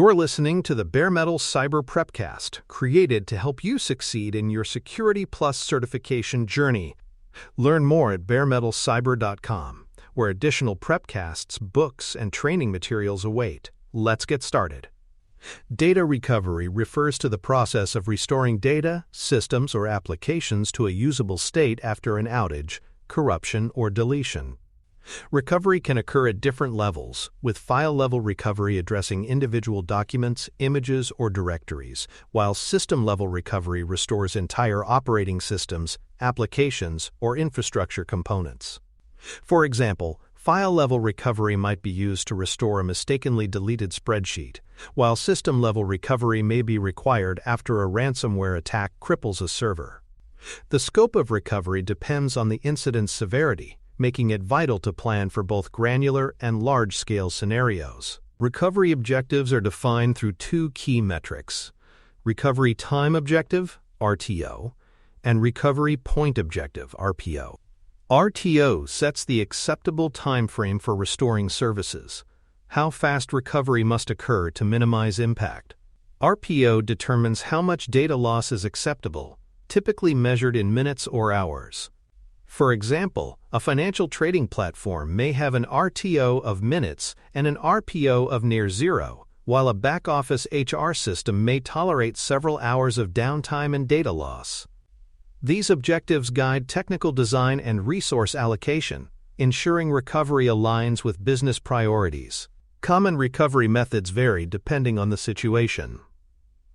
You're listening to the Bare Metal Cyber Prepcast, created to help you succeed in your Security Plus certification journey. Learn more at baremetalcyber.com, where additional prepcasts, books, and training materials await. Let's get started. Data recovery refers to the process of restoring data, systems, or applications to a usable state after an outage, corruption, or deletion. Recovery can occur at different levels, with file-level recovery addressing individual documents, images, or directories, while system-level recovery restores entire operating systems, applications, or infrastructure components. For example, file-level recovery might be used to restore a mistakenly deleted spreadsheet, while system-level recovery may be required after a ransomware attack cripples a server. The scope of recovery depends on the incident's severity, making it vital to plan for both granular and large-scale scenarios. Recovery objectives are defined through two key metrics: Recovery Time Objective, RTO, and Recovery Point Objective, RPO. RTO sets the acceptable timeframe for restoring services, how fast recovery must occur to minimize impact. RPO determines how much data loss is acceptable, typically measured in minutes or hours. For example, a financial trading platform may have an RTO of minutes and an RPO of near zero, while a back-office HR system may tolerate several hours of downtime and data loss. These objectives guide technical design and resource allocation, ensuring recovery aligns with business priorities. Common recovery methods vary depending on the situation.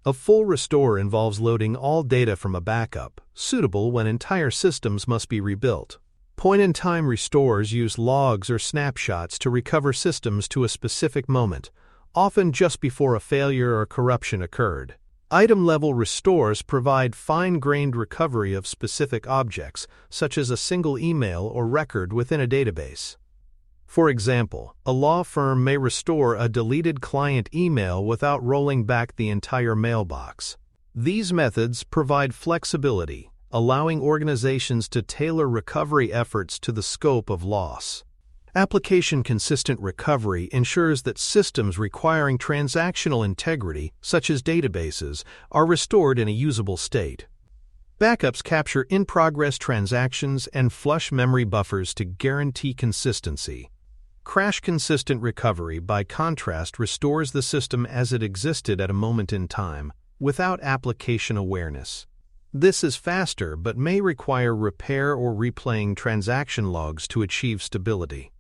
A full restore involves loading all data from a backup, suitable when entire systems must be rebuilt. Point-in-time restores use logs or snapshots to recover systems to a specific moment, often just before a failure or corruption occurred. Item-level restores provide fine-grained recovery of specific objects, such as a single email or record within a database. For example, a law firm may restore a deleted client email without rolling back the entire mailbox. These methods provide flexibility, allowing organizations to tailor recovery efforts to the scope of loss. Application-consistent recovery ensures that systems requiring transactional integrity, such as databases, are restored in a usable state. Backups capture in-progress transactions and flush memory buffers to guarantee consistency. Crash-consistent recovery, by contrast, restores the system as it existed at a moment in time, without application awareness. This is faster but may require repair or replaying transaction logs to achieve stability.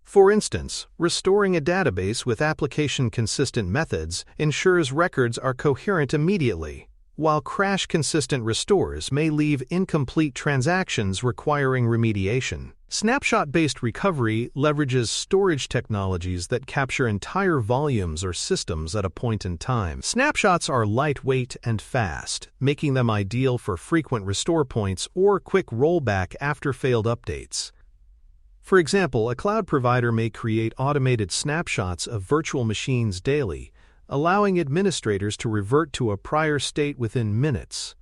For instance, restoring a database with application-consistent methods ensures records are coherent immediately, while crash-consistent restores may leave incomplete transactions requiring remediation. Snapshot-based recovery leverages storage technologies that capture entire volumes or systems at a point in time. Snapshots are lightweight and fast, making them ideal for frequent restore points or quick rollback after failed updates. For example, a cloud provider may create automated snapshots of virtual machines daily, allowing administrators to revert to a prior state within minutes.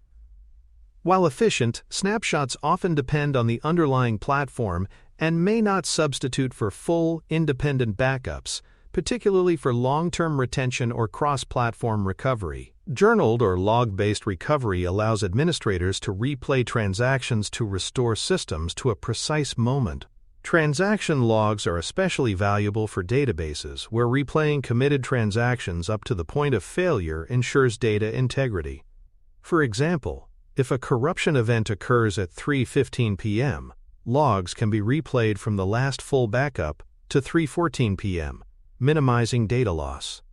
While efficient, snapshots often depend on the underlying platform and may not substitute for full, independent backups, particularly for long-term retention or cross-platform recovery. Journaled or log-based recovery allows administrators to replay transactions to restore systems to a precise moment. Transaction logs are especially valuable for databases where replaying committed transactions up to the point of failure ensures data integrity. For example, if a corruption event occurs at 3:15 p.m., logs can be replayed from the last full backup to 3:14 p.m., minimizing data loss.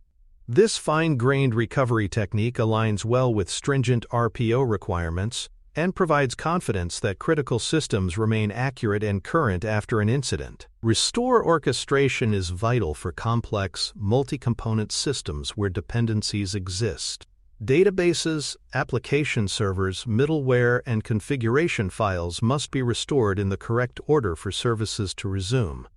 This fine-grained recovery technique aligns well with stringent RPO requirements and provides confidence that critical systems remain accurate and current after an incident. Restore orchestration is vital for complex, multi-component systems where dependencies exist. Databases, application servers, middleware, and configuration files must be restored in the correct order for services to resume.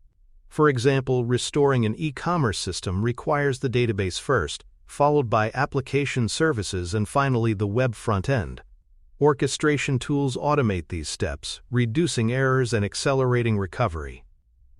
For example, restoring an e-commerce system requires the database first, followed by application services and finally the web front end. Orchestration tools automate these steps, reducing errors and accelerating recovery.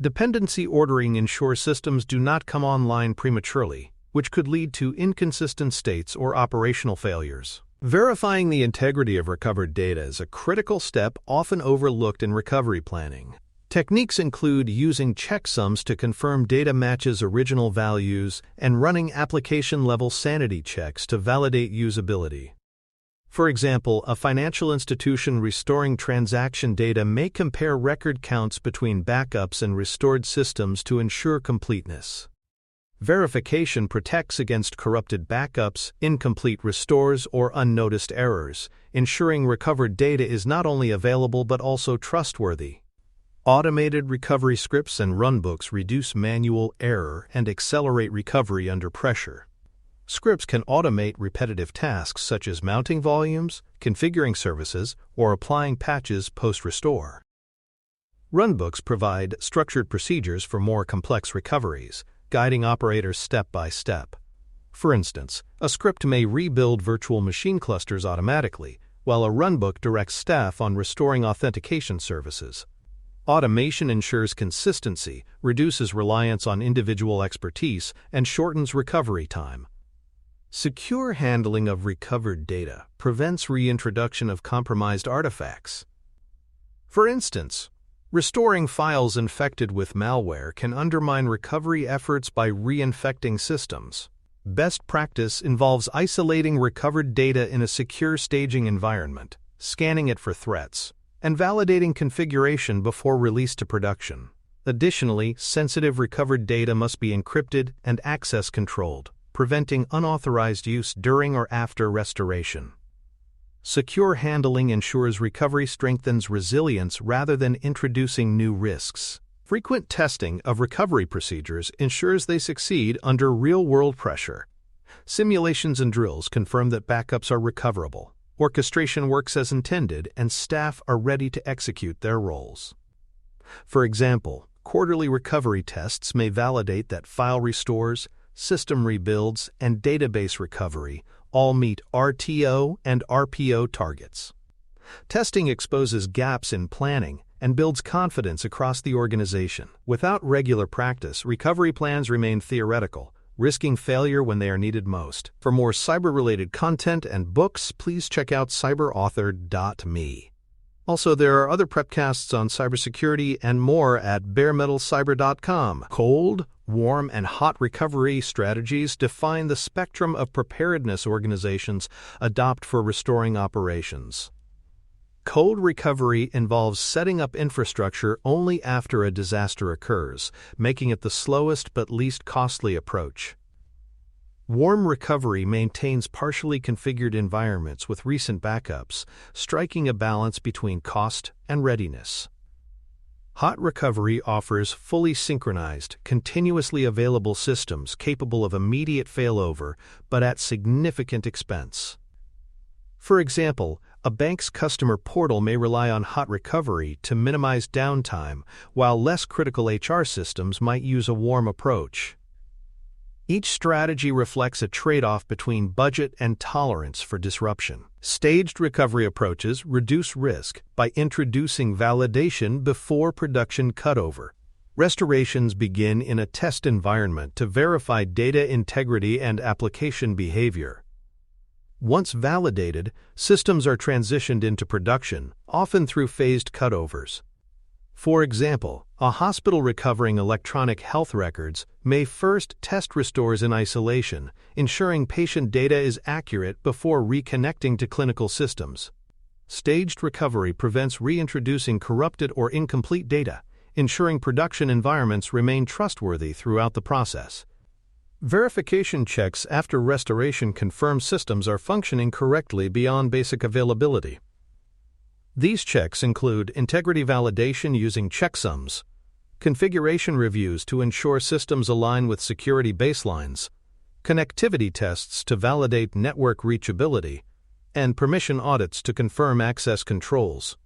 Dependency ordering ensures systems do not come online prematurely, which could lead to inconsistent states or operational failures. Verifying the integrity of recovered data is a critical step often overlooked in recovery planning. Techniques include using checksums to confirm data matches original values and running application-level sanity checks to validate usability. For example, a financial institution restoring transaction data may compare record counts between backups and restored systems to ensure completeness. Verification protects against corrupted backups, incomplete restores, or unnoticed errors, ensuring recovered data is not only available but also trustworthy. Automated recovery scripts and runbooks reduce manual error and accelerate recovery under pressure. Scripts can automate repetitive tasks such as mounting volumes, configuring services, or applying patches post-restore. Runbooks provide structured procedures for more complex recoveries, guiding operators step by step. For instance, a script may rebuild virtual machine clusters automatically, while a runbook directs staff on restoring authentication services. Automation ensures consistency, reduces reliance on individual expertise, and shortens recovery time. Secure handling of recovered data prevents reintroduction of compromised artifacts. For instance, restoring files infected with malware can undermine recovery efforts by reinfecting systems. Best practice involves isolating recovered data in a secure staging environment, scanning it for threats, and validating configuration before release to production. Additionally, sensitive recovered data must be encrypted and access controlled, preventing unauthorized use during or after restoration. Secure handling ensures recovery strengthens resilience rather than introducing new risks. Frequent testing of recovery procedures ensures they succeed under real-world pressure. Simulations and drills confirm that backups are recoverable, orchestration works as intended, and staff are ready to execute their roles. For example, quarterly recovery tests may validate that file restores, system rebuilds, and database recovery all meet RTO and RPO targets. Testing exposes gaps in planning and builds confidence across the organization. Without regular practice, recovery plans remain theoretical, risking failure when they are needed most. For more cyber-related content and books, please check out cyberauthor.me. Also, there are other prepcasts on cybersecurity and more at baremetalcyber.com. Cold, warm, and hot recovery strategies define the spectrum of preparedness organizations adopt for restoring operations. Cold recovery involves setting up infrastructure only after a disaster occurs, making it the slowest but least costly approach. Warm recovery maintains partially configured environments with recent backups, striking a balance between cost and readiness. Hot recovery offers fully synchronized, continuously available systems capable of immediate failover, but at significant expense. For example, a bank's customer portal may rely on hot recovery to minimize downtime, while less critical HR systems might use a warm approach. Each strategy reflects a trade-off between budget and tolerance for disruption. Staged recovery approaches reduce risk by introducing validation before production cutover. Restorations begin in a test environment to verify data integrity and application behavior. Once validated, systems are transitioned into production, often through phased cutovers. For example, a hospital recovering electronic health records may first test restores in isolation, ensuring patient data is accurate before reconnecting to clinical systems. Staged recovery prevents reintroducing corrupted or incomplete data, ensuring production environments remain trustworthy throughout the process. Verification checks after restoration confirm systems are functioning correctly beyond basic availability. These checks include integrity validation using checksums, configuration reviews to ensure systems align with security baselines, connectivity tests to validate network reachability, and permission audits to confirm access controls.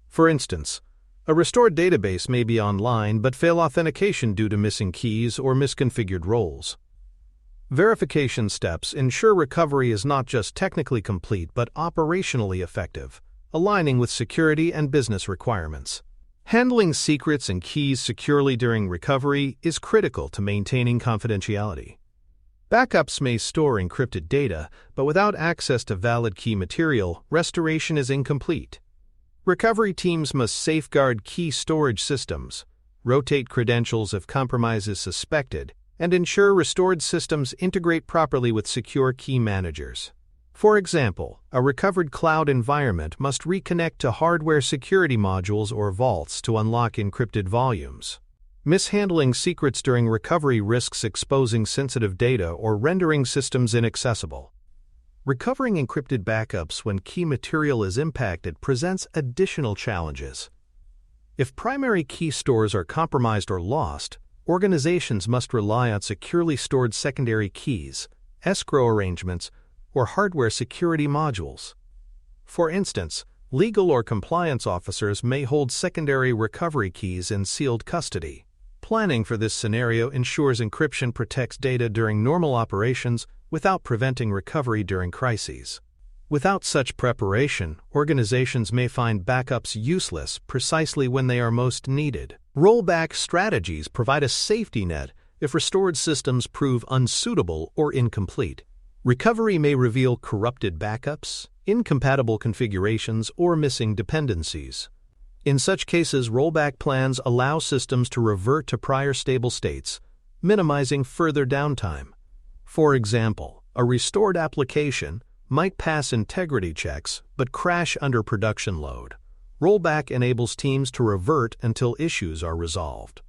For instance, a restored database may be online but fail authentication due to missing keys or misconfigured roles. Verification steps ensure recovery is not just technically complete but operationally effective, aligning with security and business requirements. Handling secrets and keys securely during recovery is critical to maintaining confidentiality. Backups may store encrypted data, but without access to valid key material, restoration is incomplete. Recovery teams must safeguard key storage systems, rotate credentials if compromise is suspected, and ensure restored systems integrate properly with secure key managers. For example, a recovered cloud environment must reconnect to hardware security modules or vaults to unlock encrypted volumes. Mishandling secrets during recovery risks exposing sensitive data or rendering systems inaccessible. Recovering encrypted backups when key material is impacted presents additional challenges. If primary key stores are compromised or lost, organizations must rely on securely stored secondary keys, escrow arrangements, or hardware security modules. For instance, legal or compliance officers may hold secondary recovery keys in sealed custody. Planning for this scenario ensures encryption protects data during normal operations without preventing recovery during crises. Without such preparation, organizations may find backups useless precisely when they are most needed. Rollback strategies provide a safety net if restored systems prove unsuitable or incomplete. Recovery may reveal corrupted backups, incompatible configurations, or missing dependencies. In such cases, rollback plans allow systems to revert to prior stable states, minimizing further downtime. For example, a restored application might pass integrity checks but crash under production load. Rollback enables teams to revert until issues are resolved.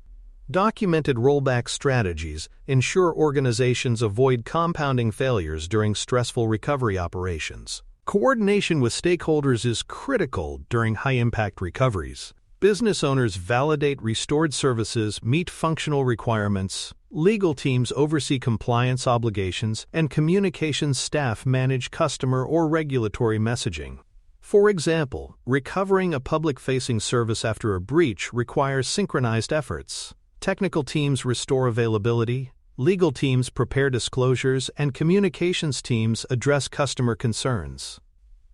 Documented rollback strategies ensure organizations avoid compounding failures during stressful recovery operations. Coordination with stakeholders is critical during high-impact recoveries. Business owners validate restored services, meet functional requirements, legal teams oversee compliance obligations, and communications staff manage customer or regulatory messaging. For example, recovering a public-facing service after a breach requires synchronized efforts. Technical teams restore availability, legal teams prepare disclosures, and communications teams address customer concerns.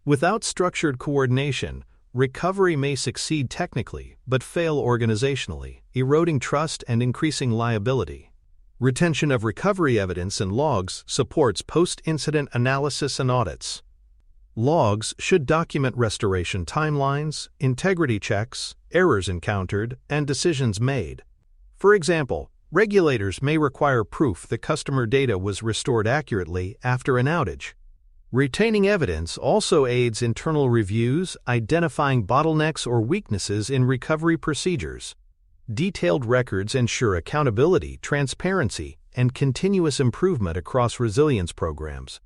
Without structured coordination, recovery may succeed technically but fail organizationally, eroding trust and increasing liability. Retention of recovery evidence and logs supports post-incident analysis and audits. Logs should document restoration timelines, integrity checks, errors encountered, and decisions made. For example, regulators may require proof that customer data was restored accurately after an outage. Retaining evidence also aids internal reviews, identifying bottlenecks or weaknesses in recovery procedures. Detailed records ensure accountability, transparency, and continuous improvement across resilience programs.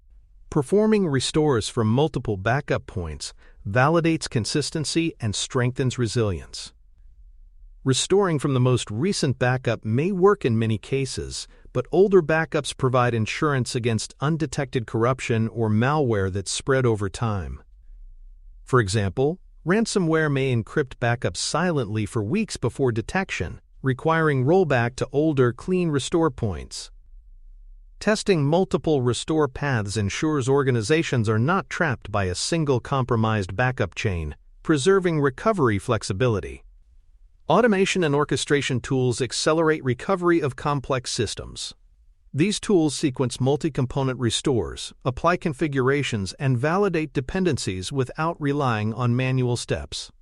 Performing restores from multiple backup points validates consistency and strengthens resilience. Restoring from the most recent backup may work in many cases, but older backups provide insurance against undetected corruption or malware that's spread over time. For example, ransomware may encrypt backups silently for weeks before detection, requiring rollback to older, clean restore points. Testing multiple restore paths ensures organizations are not trapped by a single compromised backup chain, preserving recovery flexibility. Automation and orchestration tools accelerate recovery of complex systems. These tools sequence multi-component restores, apply configurations, and validate dependencies without relying on manual steps.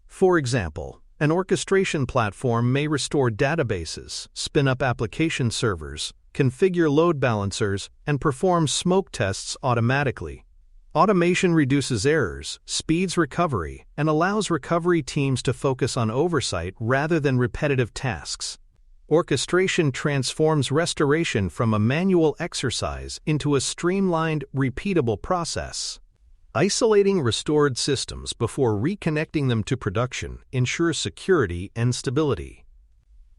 For example, an orchestration platform may restore databases, spin up application servers, configure load balancers, and perform smoke tests automatically. Automation reduces errors, speeds recovery, and allows recovery teams to focus on oversight rather than repetitive tasks. Orchestration transforms restoration from a manual exercise into a streamlined, repeatable process. Isolating restored systems before reconnecting them to production ensures security and stability.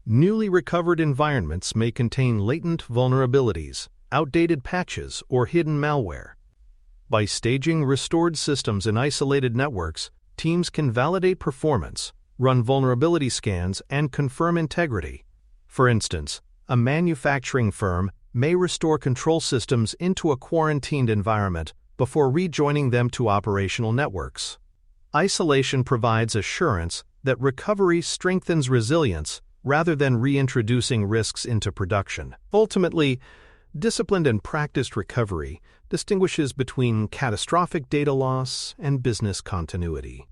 Newly recovered environments may contain latent vulnerabilities, outdated patches, or hidden malware. By staging restored systems in isolated networks, teams can validate performance, run vulnerability scans, and confirm integrity. For instance, a manufacturing firm may restore control systems into a quarantined environment before rejoining them to operational networks. Isolation provides assurance that recovery strengthens resilience rather than reintroducing risks into production. Ultimately, Disciplined and practiced recovery distinguishes between catastrophic data loss and business continuity.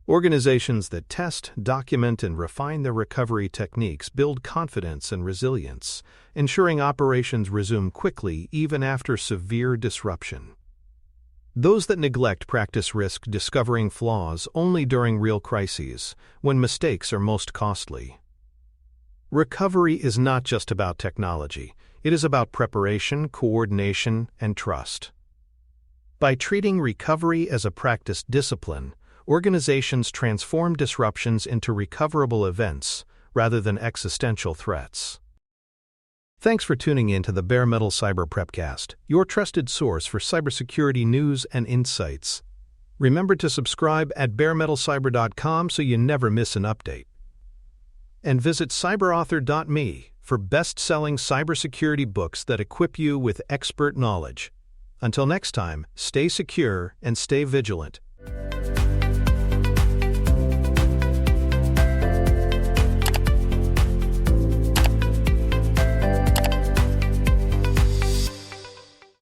Organizations that test, document, and refine their recovery techniques build confidence and resilience, ensuring operations resume quickly even after severe disruption. Those that neglect practice risk discovering flaws only during real crises, when mistakes are most costly. Recovery is not just about technology. It is about preparation, coordination, and trust. By treating recovery as a practiced discipline, organizations transform disruptions into recoverable events rather than existential threats. Thanks for tuning in to the Bare Metal Cyber Prepcast, your trusted source for cybersecurity news and insights. Remember to subscribe at baremetalcyber.com so you never miss an update. And visit cyberauthor.me for best-selling cybersecurity books that equip you with expert knowledge. Until next time, stay secure and stay vigilant.